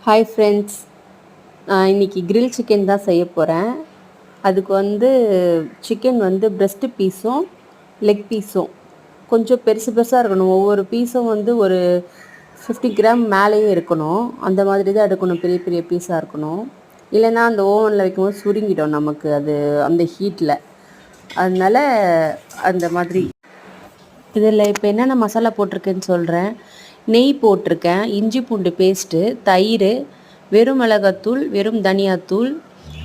Hi friends, நான் இன்றைக்கி grill chicken தான் செய்ய போகிறேன். அதுக்கு சிக்கன் பிரஸ்ட்டு பீஸும் லெக் பீஸும் கொஞ்சம் பெருசு பெருசாக இருக்கணும். ஒவ்வொரு பீஸும் ஒரு 50 கிராம் மேலேயே இருக்கணும். அந்த மாதிரி தான் எடுக்கணும், பெரிய பெரிய பீஸாக இருக்கணும். இல்லைன்னா அந்த ஓவனில் வைக்கும்போது சுருங்கிடும் நமக்கு அது அந்த ஹீட்டில். அதனால் அந்த மாதிரி. இதில் இப்போ என்னென்ன மசாலா போட்டிருக்கேன்னு சொல்கிறேன். நெய் போட்டிருக்கேன், இஞ்சி பூண்டு பேஸ்ட்டு, தயிர், வெறும் மிளகாத்தூள், வெறும் தனியாத்தூள்,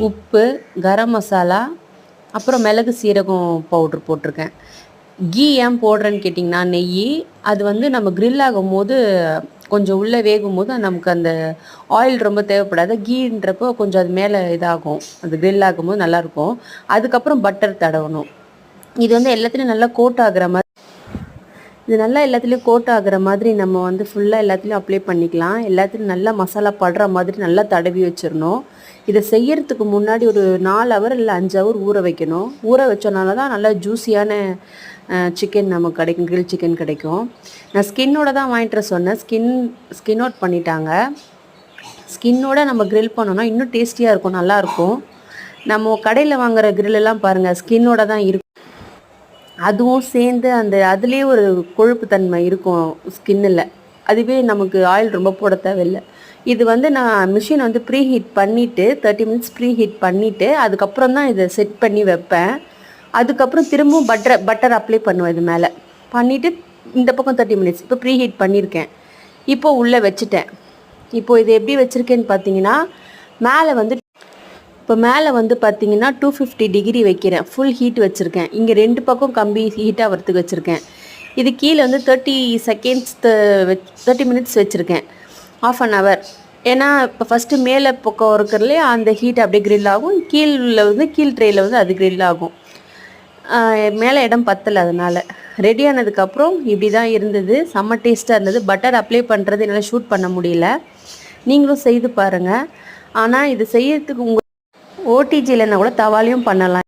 உப்பு, கரம் மசாலா, அப்புறம் மிளகு சீரகம் பவுட்ரு போட்டிருக்கேன். கீ ஏன் போடுறேன்னு கேட்டிங்கன்னா, நெய் அது நம்ம க்ரில் ஆகும் போது கொஞ்சம் உள்ளே வேகும் போது நமக்கு அந்த ஆயில் ரொம்ப தேவைப்படாது. கீன்றப்போ கொஞ்சம் அது மேலே இதாகும், அது க்ரில் ஆகும்போது நல்லாயிருக்கும். அதுக்கப்புறம் பட்டர் தடவணும். இது எல்லாத்துலேயும் நல்லா கோட் ஆகிற மாதிரி, இது நல்லா எல்லாத்துலேயும் கோட் ஆகிற மாதிரி நம்ம ஃபுல்லாக எல்லாத்துலேயும் அப்ளை பண்ணிக்கலாம். எல்லாத்துலேயும் நல்லா மசாலா படுற மாதிரி நல்லா தடவி வச்சிடணும். இதை செய்யறதுக்கு முன்னாடி ஒரு 4 ஹவர் இல்லை 5 ஹவர் ஊற வைக்கணும். ஊற வச்சனால தான் நல்லா ஜூஸியான சிக்கன் நமக்கு கிடைக்கும், கிரில் சிக்கன் கிடைக்கும். நான் ஸ்கின்னோட தான் வாங்கிட்டு சொன்னேன். ஸ்கின் அவுட் பண்ணிட்டாங்க. ஸ்கின்னோட நம்ம க்ரில் பண்ணோன்னா இன்னும் டேஸ்டியாக இருக்கும், நல்லாயிருக்கும். நம்ம கடையில் வாங்குகிற க்ரில்லெல்லாம் பாருங்கள், ஸ்கின்னோட தான் இருக்கும். அதுவும் சேர்ந்து அதுலேயே ஒரு கொழுப்பு தன்மை இருக்கும் ஸ்கின்னில். அதுவே நமக்கு ஆயில் ரொம்ப போட தேவையில்லை. இது நான் மிஷின் ப்ரீ ஹீட் பண்ணிவிட்டு 30 மினிட்ஸ் ப்ரீ ஹீட் பண்ணிவிட்டு அதுக்கப்புறம் தான் இதை செட் பண்ணி வைப்பேன். அதுக்கப்புறம் திரும்பவும் பட்டர் அப்ளை பண்ணுவேன் இது மேலே. பண்ணிவிட்டு இந்த பக்கம் 30 மினிட்ஸ் இப்போ ப்ரீ ஹீட் பண்ணியிருக்கேன். இப்போது உள்ளே வச்சுட்டேன். இப்போது இது எப்படி வச்சுருக்கேன்னு பார்த்தீங்கன்னா, மேலே பார்த்தீங்கன்னா 250 டிகிரி வைக்கிறேன். ஃபுல் ஹீட் வச்சுருக்கேன். இங்கே 2 பக்கம் கம்பி ஹீட்டாக வரத்துக்கு வச்சுருக்கேன். இது கீழே 30 செகண்ட்ஸ் 30 மினிட்ஸ் வச்சுருக்கேன், ½ அன் ஹவர். ஏன்னா இப்போ ஃபஸ்ட்டு மேலே பக்கம் இருக்கிறதுலே அந்த ஹீட் அப்படியே க்ரில் ஆகும், கீழ் ட்ரேயில் அது க்ரில் ஆகும். மேலே இடம் பத்தலை, அதனால் ரெடி ஆனதுக்கப்புறம் இப்படி தான் இருந்தது. செம்ம டேஸ்ட்டாக இருந்தது. பட்டர் அப்ளை பண்ணுறது என்னால் ஷூட் பண்ண முடியல. நீங்களும் செய்து பாருங்கள். ஆனால் இது செய்யறதுக்கு ஓடிஜி இல்லைன்னா கூட தவாலையும் பண்ணலாம்.